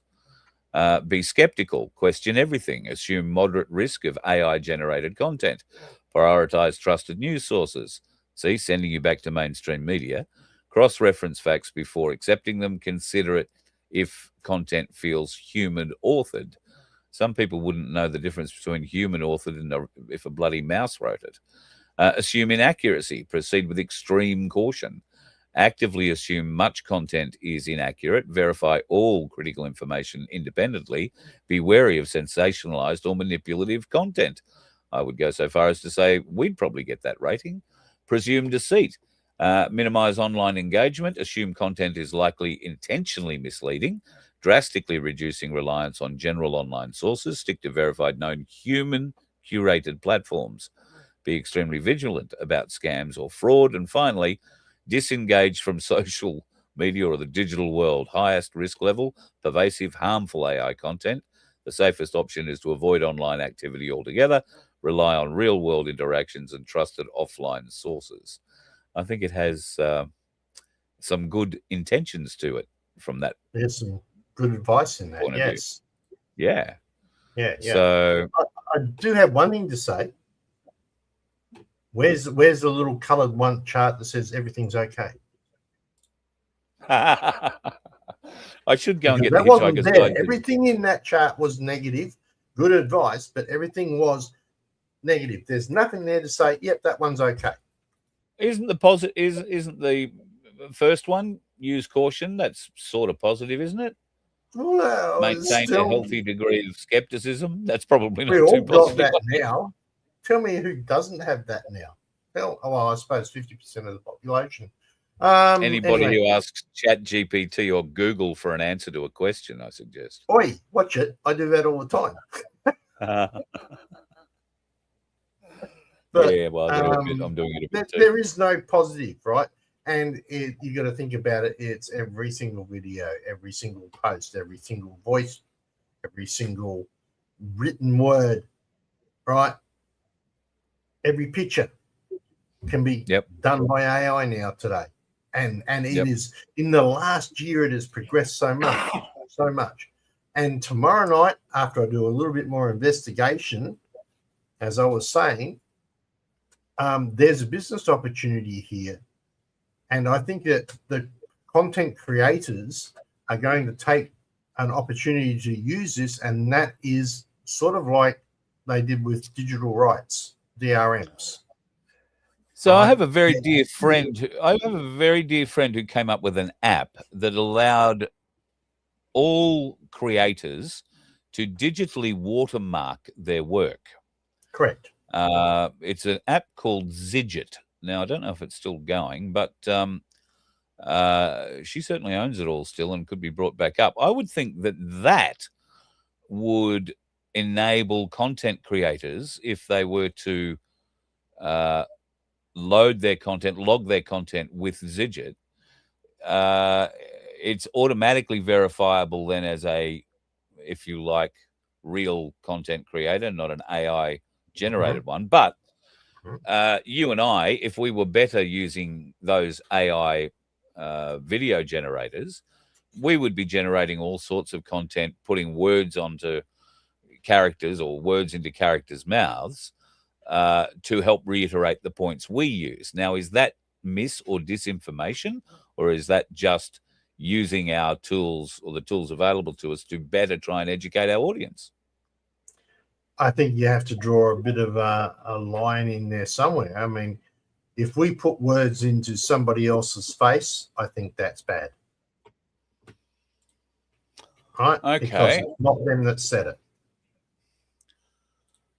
Be skeptical, question everything, assume moderate risk of AI-generated content, prioritize trusted news sources, sending you back to mainstream media, cross-reference facts before accepting them, consider it if content feels human-authored. Some people wouldn't know the difference between human authored and if a bloody mouse wrote it. Assume inaccuracy. Proceed with extreme caution. Actively assume much content is inaccurate. Verify all critical information independently. Be wary of sensationalized or manipulative content. I would go so far as to say we'd probably get that rating. Presume deceit. Minimize online engagement. Assume content is likely intentionally misleading. Drastically reducing reliance on general online sources. Stick to verified, known human curated platforms. Be extremely vigilant about scams or fraud. And finally, disengage from social media or the digital world. Highest risk level, pervasive, harmful AI content. The safest option is to avoid online activity altogether. Rely on real-world interactions and trusted offline sources. I think it has some good intentions to it from that. There's some good advice in that. Yes. Yeah. Yeah. So I do have one thing to say. Where's the little coloured one chart that says everything's okay? I should go and get that the wasn't Hitchhiker's there. Guide. Everything in that chart was negative. Good advice, but everything was negative. There's nothing there to say, yep, that one's okay. Isn't the first one, use caution? That's sort of positive, isn't it? Well, maintain a healthy degree of skepticism. That's probably not we too all got positive. that now. Tell me who doesn't have that now. Well, I suppose 50% of the population. Anybody anyway. who asks ChatGPT or Google for an answer to a question, I suggest. Oi, watch it. I do that all the time. But, yeah, well, I'm doing it a bit too. There is no positive, right? And you got to think about it. It's every single video, every single post, every single voice, every single written word, right? Every picture can be done by AI now today. And it is, in the last year, it has progressed so much. And tomorrow night, after I do a little bit more investigation, as I was saying, there's a business opportunity here. And I think that the content creators are going to take an opportunity to use this, and that is sort of like they did with digital rights, DRMs. So I have a very dear friend. Who came up with an app that allowed all creators to digitally watermark their work. Correct. It's an app called Zidget. Now, I don't know if it's still going, but she certainly owns it all still and could be brought back up. I would think that would enable content creators, if they were to load their content, log their content with Zidget, it's automatically verifiable then as a if you like, real content creator, not an AI generated one. But you and I, if we were better using those AI video generators, we would be generating all sorts of content, putting words onto characters or words into characters' mouths to help reiterate the points we use. Now, is that mis or disinformation, or is that just using our tools or the tools available to us to better try and educate our audience? I think you have to draw a bit of a line in there somewhere. I mean, if we put words into somebody else's face, I think that's bad. Right? Okay. Because it's not them that said it.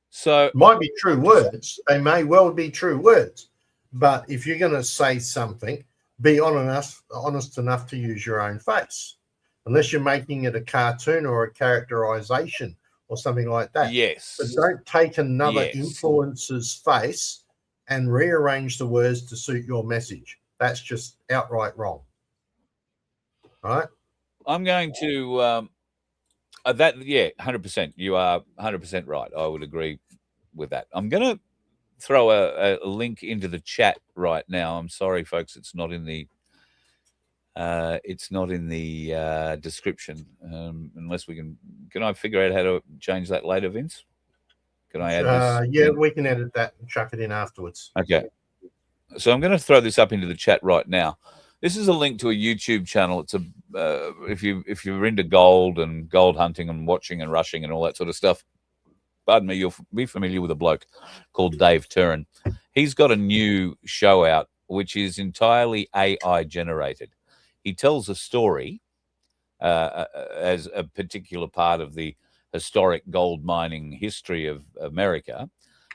So might be true words. They may well be true words. But if you're going to say something, be honest enough to use your own face. Unless you're making it a cartoon or a characterization or something like that. Yes. But don't take another influencer's face and rearrange the words to suit your message. That's just outright wrong. Right? I'm going to 100%. You are 100% right. I would agree with that. I'm going to throw a link into the chat right now. I'm sorry, folks, it's not in the description. Unless we can I figure out how to change that later, Vince? Can I add this? Yeah, we can edit that and chuck it in afterwards. Okay. So I'm going to throw this up into the chat right now. This is a link to a YouTube channel. It's a if you're into gold and gold hunting and watching and rushing and all that sort of stuff, pardon me, you'll be familiar with a bloke called Dave Turin. He's got a new show out which is entirely AI generated. He tells a story as a particular part of the historic gold mining history of America,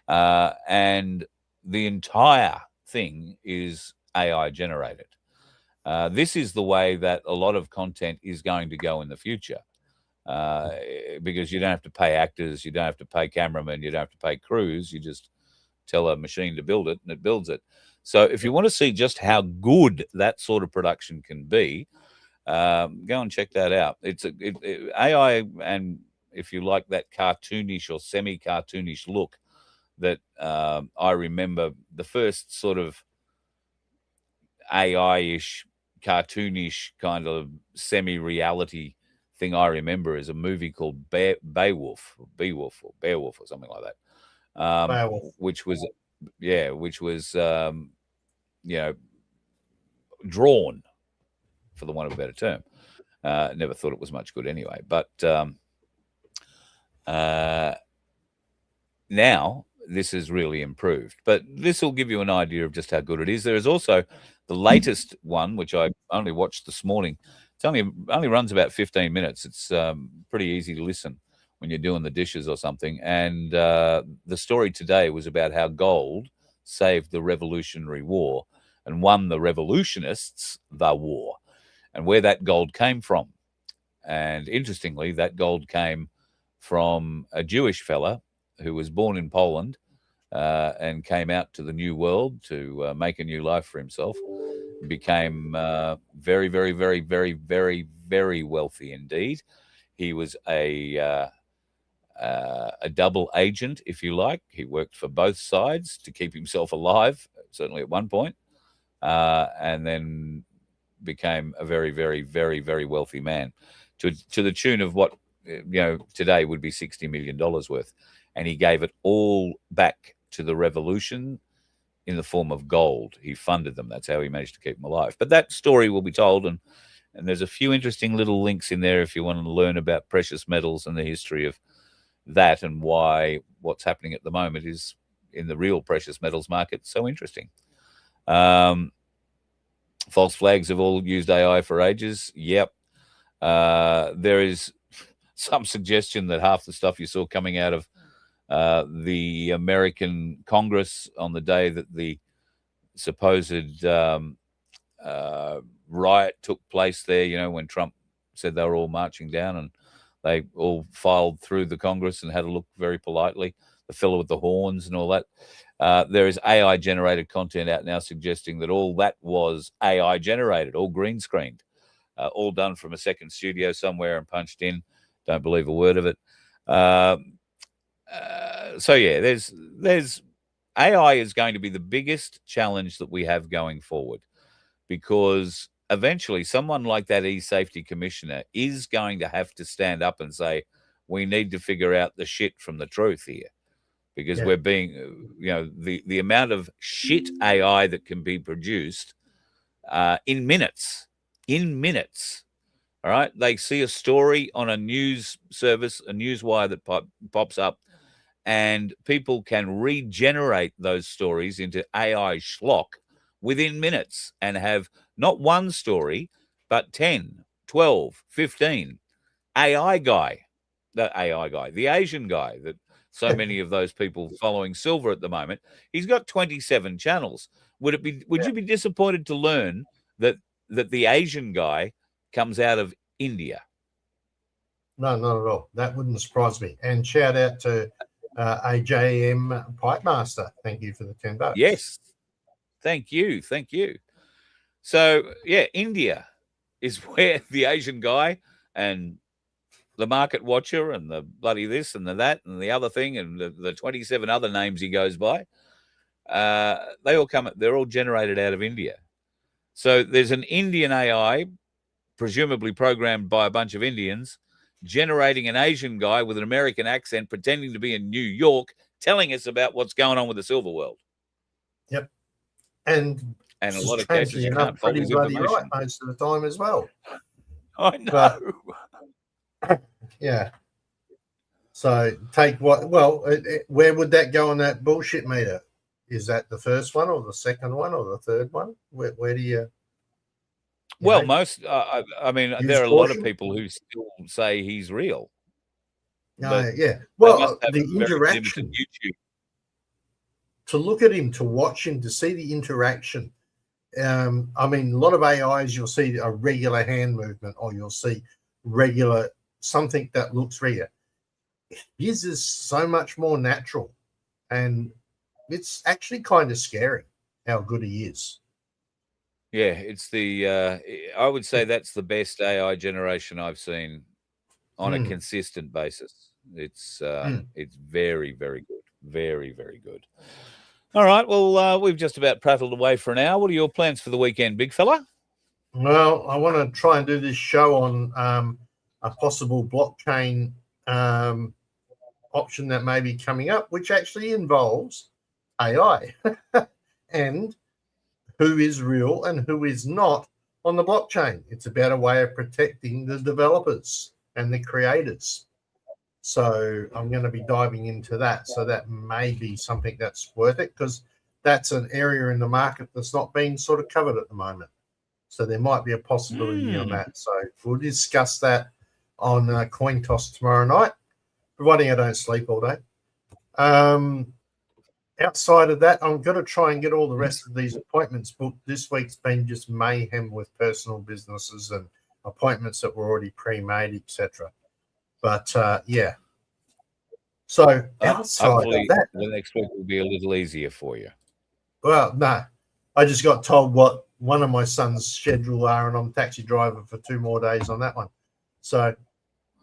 and the entire thing is AI generated. This is the way that a lot of content is going to go in the future, because you don't have to pay actors, you don't have to pay cameramen, you don't have to pay crews. You just tell a machine to build it, and it builds it. So if you want to see just how good that sort of production can be, go and check that out. It's AI, and if you like that cartoonish or semi-cartoonish look that I remember, the first sort of AI-ish, cartoonish kind of semi-reality thing I remember is a movie called Beowulf or something like that, which was drawn, for the want of a better term. Never thought it was much good anyway, but now this is really improved. But this will give you an idea of just how good it is. There is also the latest one, which I only watched this morning. It's only runs about 15 minutes. It's pretty easy to listen when you're doing the dishes or something. And the story today was about how gold saved the Revolutionary War and won the revolutionists the war, and where that gold came from. And interestingly, that gold came from a Jewish fella who was born in Poland and came out to the New World to make a new life for himself. Became very, very, very, very, very, very wealthy indeed. He was a double agent, if you like. He worked for both sides to keep himself alive, certainly at one point, and then became a very, very, very, very wealthy man to the tune of what today would be $60 million worth. And he gave it all back to the revolution in the form of gold. He funded them. That's how he managed to keep them alive. But that story will be told, and there's a few interesting little links in there if you want to learn about precious metals and the history of that, and why what's happening at the moment is in the real precious metals market so interesting. False flags have all used AI for ages. Yep. There is some suggestion that half the stuff you saw coming out of the American Congress on the day that the supposed riot took place there, when Trump said they were all marching down, and they all filed through the Congress and had to look very politely, the fellow with the horns and all that. There is AI generated content out now suggesting that all that was AI generated, all green screened, all done from a second studio somewhere and punched in Don't believe a word of it. So yeah, there's AI is going to be the biggest challenge that we have going forward, because eventually someone like that e-safety commissioner is going to have to stand up and say, we need to figure out the shit from the truth here, because we're being, the amount of shit AI that can be produced in minutes. All right. They see a story on a news service, a newswire that pops up, and people can regenerate those stories into AI schlock within minutes and have not one story, but 10, 12, 15. The Asian guy that so many of those people following Silver at the moment, he's got 27 channels. Would you be disappointed to learn that the Asian guy comes out of India? No, not at all. That wouldn't surprise me. And shout out to AJM Pipe Master. Thank you for the $10. Yes. Thank you. So, yeah, India is where the Asian guy and the market watcher and the bloody this and the that and the other thing and the 27 other names he goes by, they're all generated out of India. So there's an Indian AI, presumably programmed by a bunch of Indians, generating an Asian guy with an American accent pretending to be in New York, telling us about what's going on with the silver world. Yep. And a lot of cases you can't fault his information. Right most of the time as well. I know. But, yeah. So take where would that go on that bullshit meter? Is that the first one or the second one or the third one? Where do you? Well, I mean, there are a lot of people who still say he's real. Yeah. Well, the interaction. To look at him, to watch him, to see the interaction. I mean, a lot of AIs, you'll see a regular hand movement, or you'll see regular something that looks regular. His is so much more natural, and it's actually kind of scary how good he is. Yeah, it's I would say that's the best AI generation I've seen on a consistent basis. It's very, very good. Very, very good. All right, well, we've just about prattled away for an hour. What are your plans for the weekend, big fella? Well, I want to try and do this show on a possible blockchain option that may be coming up, which actually involves AI and who is real and who is not on the blockchain. It's about a way of protecting the developers and the creators. So I'm going to be diving into that. So that may be something that's worth it, because that's an area in the market that's not being sort of covered at the moment. So there might be a possibility on that. So we'll discuss that on Coin Toss tomorrow night, providing I don't sleep all day. Outside of that, I'm going to try and get all the rest of these appointments booked. This week's been just mayhem with personal businesses and appointments that were already pre-made, etc. But yeah. So outside of that, the next week will be a little easier for you. Well, no, I just got told what one of my son's schedule are, and I'm taxi driver for 2 more days on that one. So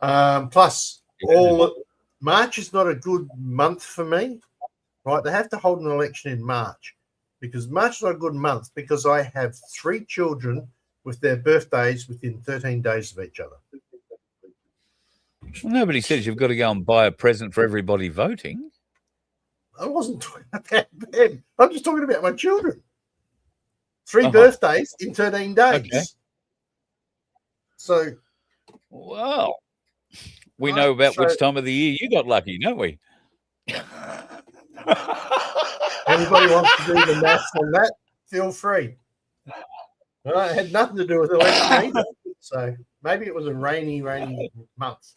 plus March is not a good month for me. Right, they have to hold an election in March, because March is not a good month, because I have 3 children with their birthdays within 13 days of each other. Well, nobody says you've got to go and buy a present for everybody voting. I wasn't talking about that. I'm just talking about my children. 3 birthdays in 13 days. Okay. So, well, we know about which time of the year you got lucky, don't we? Anybody wants to do the maths on that, feel free. Well, it had nothing to do with election either. So maybe it was a rainy month.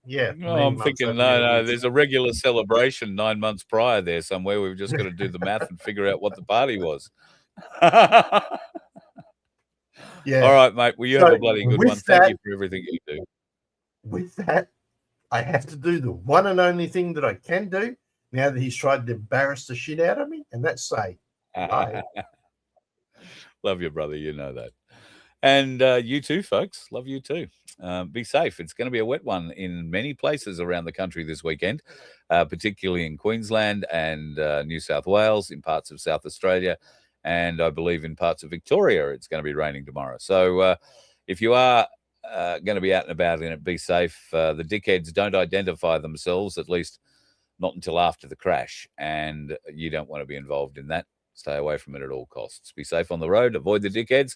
Yeah. No, I'm thinking, no, there's a regular celebration 9 months prior there somewhere. We've just got to do the math and figure out what the party was. Yeah. All right, mate. Well, you have a bloody good one. Thank you for everything you do. With that, I have to do the one and only thing that I can do now that he's tried to embarrass the shit out of me, and that's say bye. Love you, brother. You know that. And you too, folks. Love you too. Be safe. It's going to be a wet one in many places around the country this weekend, particularly in Queensland and New South Wales, in parts of South Australia, and I believe in parts of Victoria. It's going to be raining tomorrow. So if you are going to be out and about in it, be safe. The dickheads don't identify themselves, at least not until after the crash, and you don't want to be involved in that. Stay away from it at all costs. Be safe on the road. Avoid the dickheads.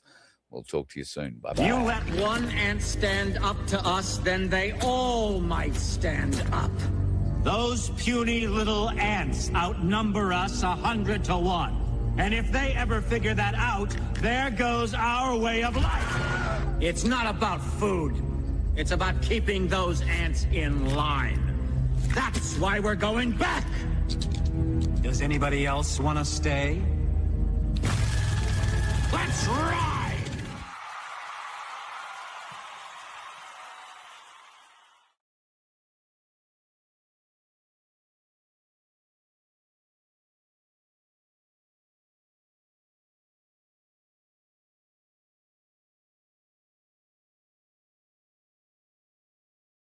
We'll talk to you soon. Bye-bye. You let one ant stand up to us, then they all might stand up. Those puny little ants outnumber us 100 to 1. And if they ever figure that out, there goes our way of life. It's not about food. It's about keeping those ants in line. That's why we're going back. Does anybody else want to stay? Let's rock!